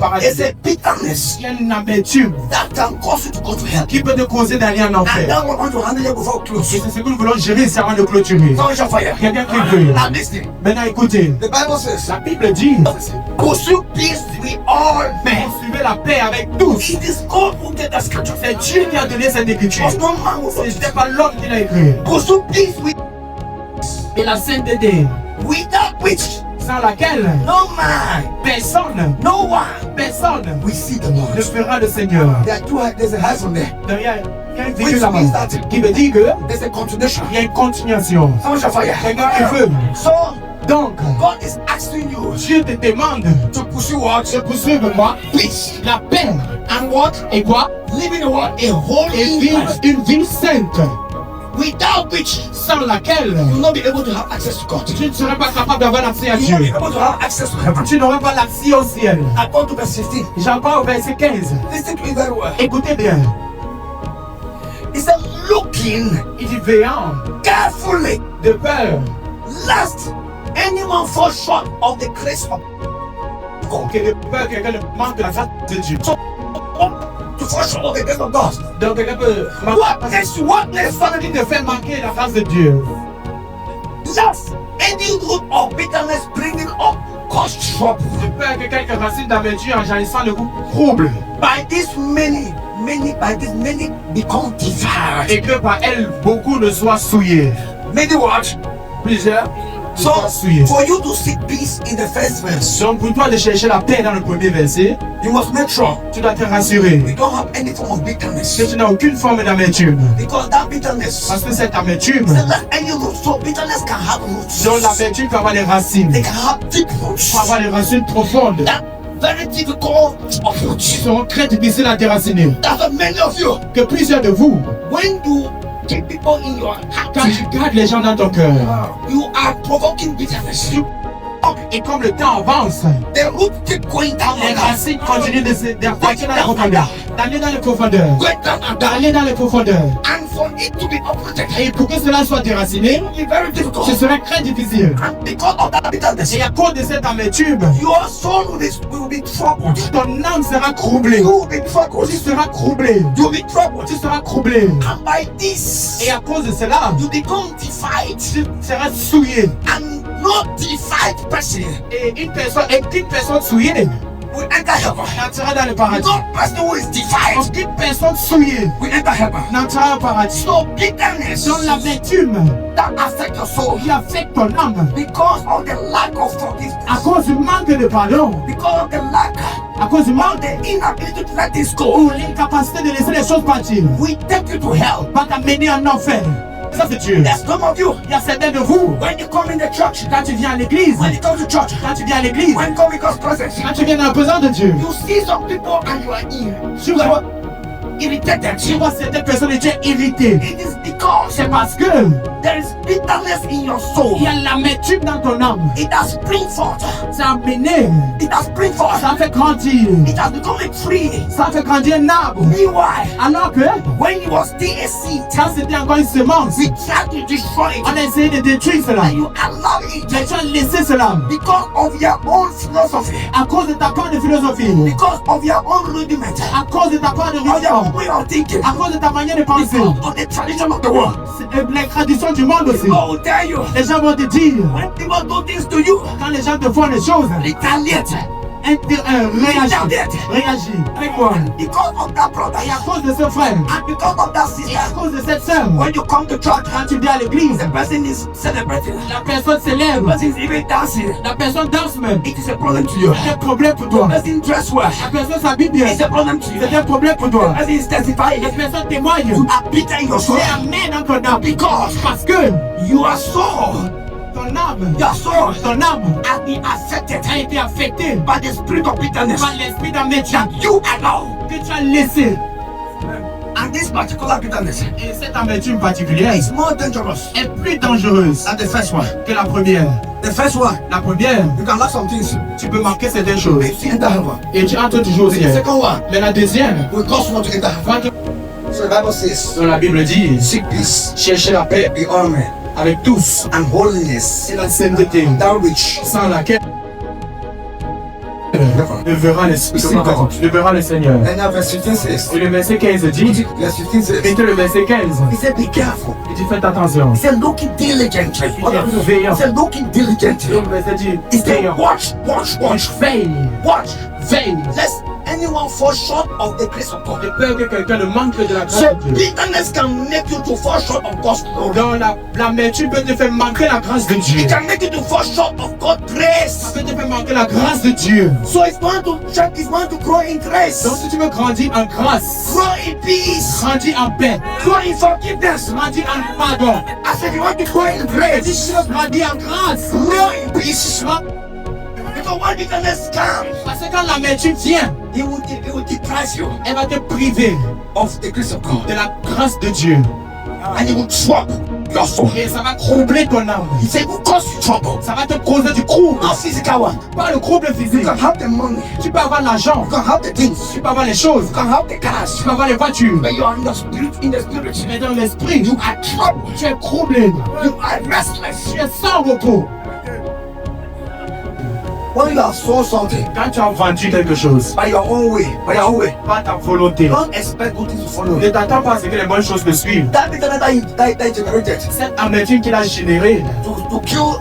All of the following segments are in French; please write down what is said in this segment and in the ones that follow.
paradis. It's a bitterness Il y a une amertume that can cause you to go to hell. qui peut te causer d'aller en And enfer. that we want to handle it before we Et close. c'est ce que nous voulons gérer ici avant de clôturer. So shall fire. Quelqu'un qui veut. Now listen. Maintenant écoutez, The Bible says, la Bible dit, pursue peace with all men. poursuivez la paix avec tous. It is God who gave the scripture. C'est Dieu qui a donné cette écriture. It was no man who Ce wrote n'était it. pas l'homme qui l'a écrit. Pursue peace with Et la sainteté, without which sans laquelle no man, personne we see the ne Lord. fera le Seigneur. There's a house on there. Derrière, il y a une Which virgule là-bas means that qui me dit que there's a continuation. il y a une continuation. Someone shall fire. Quelqu'un qui veut. So Donc, God is asking you Dieu te demande to pursue what? de poursuivre moi Peace. la paix. And what? Et quoi? Living what? A Et holy vivre life. une vie sainte, Without which sans laquelle you will not be able to have access to God. tu ne serais pas capable d'avoir l'accès à You will not be Dieu. able to have access to heaven. Tu n'aurais pas l'accès au ciel. According to verse 15. J'en parle au verset 15. Listen to it very well. Écoutez bien. He said, looking Il dit veillant carefully, de peur lest anyone fall short of the grace of God. que de peur quelqu'un ne manque de la grâce de Dieu. To fall short of the grace of God. Donc quelqu'un peut What next? What next? qui te fait manquer la grâce de Dieu. Lest any root of bitterness bringing up cause trouble. De peur que quelques racines d'amertume en jaillissant le goût trouble. By this many become defiled. Et que par elle beaucoup ne soient souillés. Many what? Plusieurs ne So, soient souillés. for you to seek peace in the first verse, Donc pour toi de chercher la paix dans le premier verset, you must make sure tu dois te rassurer we don't have any form of bitterness. que tu n'as aucune forme d'amertume. Because that bitterness, Parce que cette amertume, it's like any root. So bitterness can have roots. dont l'amertume peut avoir des racines, They can have deep roots. peut avoir des racines profondes, That very difficult of qui roots. seront très difficiles à déraciner. That's why many of you, Que plusieurs de vous, when you keep people in your quand heart, tu gardes les gens dans ton cœur, you are provoking bitterness. et comme le temps avance, The root keep going down les and down. racines continuent d'affecter dans les profondeurs, d'aller dans les profondeurs, Going down and down. d'aller dans les profondeurs. And for it to be uprooted, Et pour que cela soit déraciné, it will be very ce difficult. serait très difficile. And because of that bitterness, Et à cause de cette amertume, your soul will be troubled. ton âme sera troublée. You will be troubled. Tu seras troublé. You will be troubled. Tu seras troublé. And by this, Et à cause de cela, you become defiled. tu seras souillé. And no defiled person Et qu'une personne souillée will enter heaven. n'entrera dans le paradis. No person who is defiled Qu'une personne souillée will enter heaven. n'entrera au paradis. So bitterness Dans l'amertume that affect your soul qui affecte ton âme, because of the lack of forgiveness, à cause du manque de pardon, because of the lack à cause du of manque the inability to let this go, ou l'incapacité de laisser les choses partir, we take you to hell. va t'amener en enfer. Ça c'est Dieu. There's some of you, Il y a certains de vous, when you come in the church, quand tu viens à l'église, when you come to church, quand tu viens à l'église, when you come in God's presence, quand tu viens dans la présence de Dieu, you see some people and you are tu vois, irritated. tu vois certaines personnes et tu es irrité. It is because C'est parce que there is bitterness in your soul. il y a l'amertume dans ton âme. It has spring forth. Ça a amené, It has spring forth. ça fait grandir, It has become a tree. ça fait grandir un arbre. Meanwhile, Alors que when it was still a seed, quand c'était encore une semence, we tried to destroy it. on a essayé de détruire cela. And you allow it Mais tu as laissé cela because of your own philosophy, à cause de ta part de philosophie, because of your own rudiment, à cause de ta part de of your religion, own way of thinking, à cause de ta manière de penser, because of the tradition of the world. les traditions du monde aussi. People will tell you, Les gens vont te dire, when people do things to you, quand les gens te font les choses, retaliate. réagis avec moi. Because of that brother, Et à cause de ce frère, and because of that et sister, à cause de cette sœur, when you come to church, quand tu viens à l'église, the person is celebrating, la personne the célèbre, person is even dancing. la personne danse même. It is a problem to you. C'est un problème pour The toi. person dress well. La personne s'habille bien. It's a problem to you. C'est un problème pour The toi. person is testifying. La personne témoigne. You are bitter in your soul C'est amen dans ton âme. because Parce que your soul, ton âme has been affected a été affectée by the spirit of bitterness par l'esprit d'amertume that you allow. que tu as laissé. And this particular bitterness Et cette amertume particulière is more dangerous est plus dangereuse than the first one. que la première. The first one, La première, you can lack some things, tu peux manquer certaines choses but you still enter heaven. et tu entres toujours au The ciel. second one Mais la deuxième, will cause you not to enter heaven. va te- So the Bible says, dans la Bible dit, seek peace, chercher la paix be all men, avec tous and holiness, et la sainteté, without which sans laquelle heaven. Tu verras l'Esprit. See God. Tu verras le Seigneur. And now verse 15 says, Et le verset 15 dit, verse 15 says, et le verset 15, he said, be careful. il dit faites attention. He said, looking diligently. Il dit veillant. He said, looking diligently. Et le verset dit, He said, veillant. watch, watch, watch, Veille, watch. veille. Lest anyone fall short of the grace of God. De peur que quelqu'un ne manque de la grâce So de Dieu. bitterness can make you to fall short of God's glory. Dans l'amertume peut te faire manquer la grâce de Dieu. It can make you to fall short of God's Ça grace. peut te faire manquer la grâce de Dieu. So if you want to check, if you want to grow in grace, Donc si tu veux grandir en grâce, grow in peace, grandir en paix, grow in forgiveness. grandir en pardon. I said, if you want to grow in Et si grace, tu veux grandir en grâce, grow in peace. Because when bitterness comes, parce que quand l'amertume vient, it will deprive you elle va te priver of the grace of God. de la grâce de Dieu. And it will trouble your soul. Et ça va troubler ton âme. He said, it will cause you trouble. Ça va te causer du trouble. Not physical one. Pas le trouble You physique. can have the money. Tu peux avoir l'argent, You can have the things. tu peux avoir les choses, You can have the tu cars. peux avoir les voitures. But you are in the spirit. In the spirit, Mais dans l'esprit, you are troubled. tu es troublé. You are restless. Tu es sans repos. When you have sold something Quand tu as vendu quelque chose, by your own way, pas ta volonté, don't expect good things to follow. ne t'attends pas à ce que les bonnes choses te suivent. That bitterness that generated Cette amertume qu'il a générée, to kill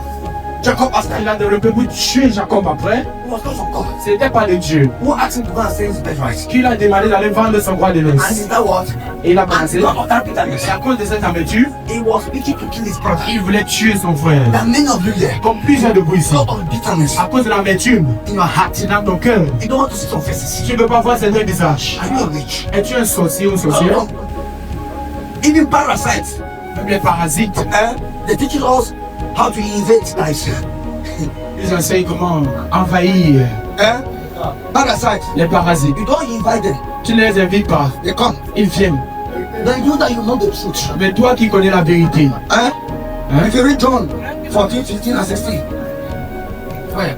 Jacob after il a développé pour tuer Jacob après, it was not from God. ce n'était pas de Dieu. Who asked him to go and sell his birthright? Qu'il a demandé d'aller vendre son droit de And noces. is that what? Et il a And commencé. because of that bitterness, Et à cause de cette amertume, he was speaking to kill his brother. il voulait tuer son frère. There are many of you there. Comme plusieurs de vous ici. Because of bitterness À cause de l'amertume, in your heart, c'est dans ton cœur. you don't want to see some faces. Tu ne veux pas voir certains visages. Are you a witch? Es-tu un sorcier ou une sorcière? Even parasites, Même les parasites, they teach us how to invade lives. ils enseignent comment envahir Parasites, les parasites. you don't invite them. Tu ne les invites pas, They come. ils viennent. Then you that you know the truth. Mais toi qui connais la vérité, If you read John 14, 15 and 16, ouais.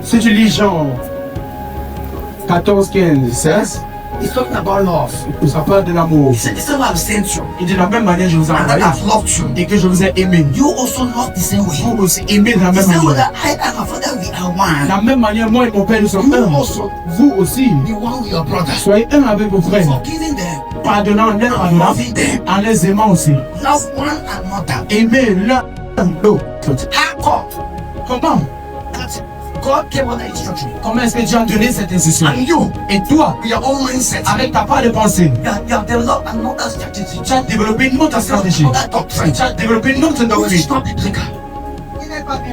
Si tu lis Jean 14, 15, 16, he's talking about love. ça parle de l'amour. He said, the same way I've sent you, Il dit de la même manière je vous ai and that envoyé I've loved you, et que je vous ai aimé. you also love the same way. Vous aussi aimez de la The même same way manière. that I and my father we are De one. la même manière, moi et mon père nous sommes You un. also Vous aussi, be one with your brothers. soyez un avec vos frères. Forgiving them, Pardonnant l'un à and l'autre, loving them. en les aimant aussi. Love one another. Aimer l'un l'autre. How come? Comment? That God gave us the instruction. Comment est-ce que Dieu a donné cette instruction? And you, Et toi, with your own mindset, avec ta part de pensée, you have developed another strategy. tu as développé une autre stratégie. Another doctrine. Tu as développé une autre Which doctrine is not biblical.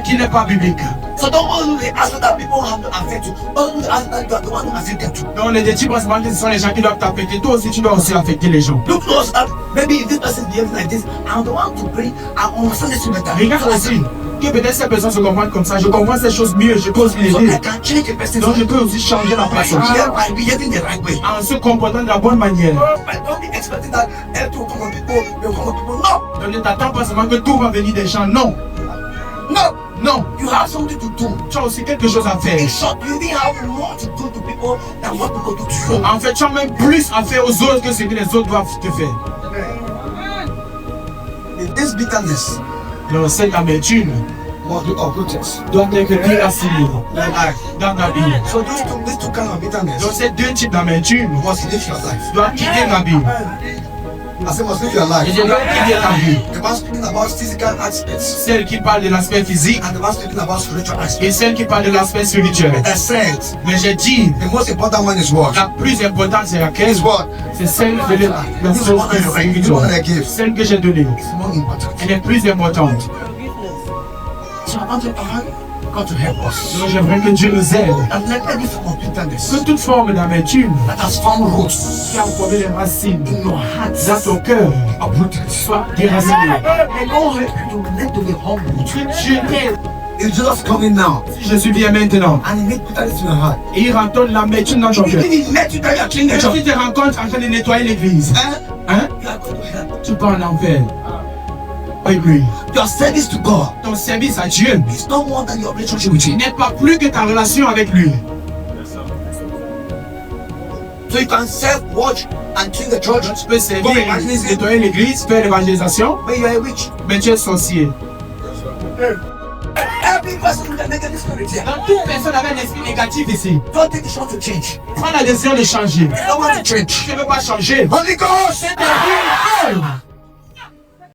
qui n'est pas biblique. So don't only ask that people have to affect you. Don't ask that you are the one who affect them too. Donc les petits principalement que ce sont les gens qui doivent t'affecter. Toi aussi, tu dois aussi affecter les gens. Look close at maybe if this person behaves like this, I'm the one to bring I understand this better. Regarde aussi que peut-être ces personnes se comprennent comme ça. Je comprends ces choses mieux. Je peux aussi les So aider. I can change the person. Donc je peux aussi changer la personne By behaving the right way. en se comportant de la bonne manière. But don't be expecting that help will come on people, will come on people. No! Donc ne t'attends pas seulement que tout va venir des gens. Non, No! non. You have something to do. Tu as aussi quelque chose à faire. In short, you even have more to do to people than what people do to you. En fait, tu as même plus à faire aux autres que ce que les autres doivent te faire. This bitterness Donc cette amertume must be uprooted. doit être déracinée dans ta vie. So these two kind of bitterness Donc ces deux types d'amertume must live your life. doivent quitter ta vie. I say must live your Et life. je dois quitter ta vie. The man speaking about physical aspects Celle qui parle de l'aspect physique and the man speaking about spiritual aspects. et celle qui parle de l'aspect spirituel. I said Mais j'ai dit, the most important one is what? la plus importante c'est laquelle? Is what? C'est celle de la This is chose one I spirituelle. give. Celle que j'ai donnée. It's more important. Elle est plus importante. So I want God to help us. Donc j'aimerais que Dieu nous aide. And let any form of bitterness Que toute forme d'amertume that has found roots qui a formé les racines in your heart dans ton cœur uprooted. soit déracinée. And don't let to be humble. Dieu t'aide. It's just coming now. Si je suis bien maintenant And he make bitterness in your heart. et il rencontre l'amertume dans ton cœur. Even if met you that you are cleaning Et the si church. tu te rencontres en train de nettoyer l'église, hein? You are going to hell. Tu pars en enfer. Oui, oui. Your service to God Ton service à Dieu is no more than your relationship with Him. n'est pas plus que ta relation avec lui. So you can serve, watch, and clean the church, Tu peux servir, nettoyer l'église, faire l'évangélisation, but you are a witch. mais tu es sorcier. Every person with a negative spirit here. Dans toute personne avec un esprit négatif ici, Don't take the shot to change. prends la décision de changer. You don't want to change. Tu ne veux pas changer. Holy Ghost! Saint-Esprit,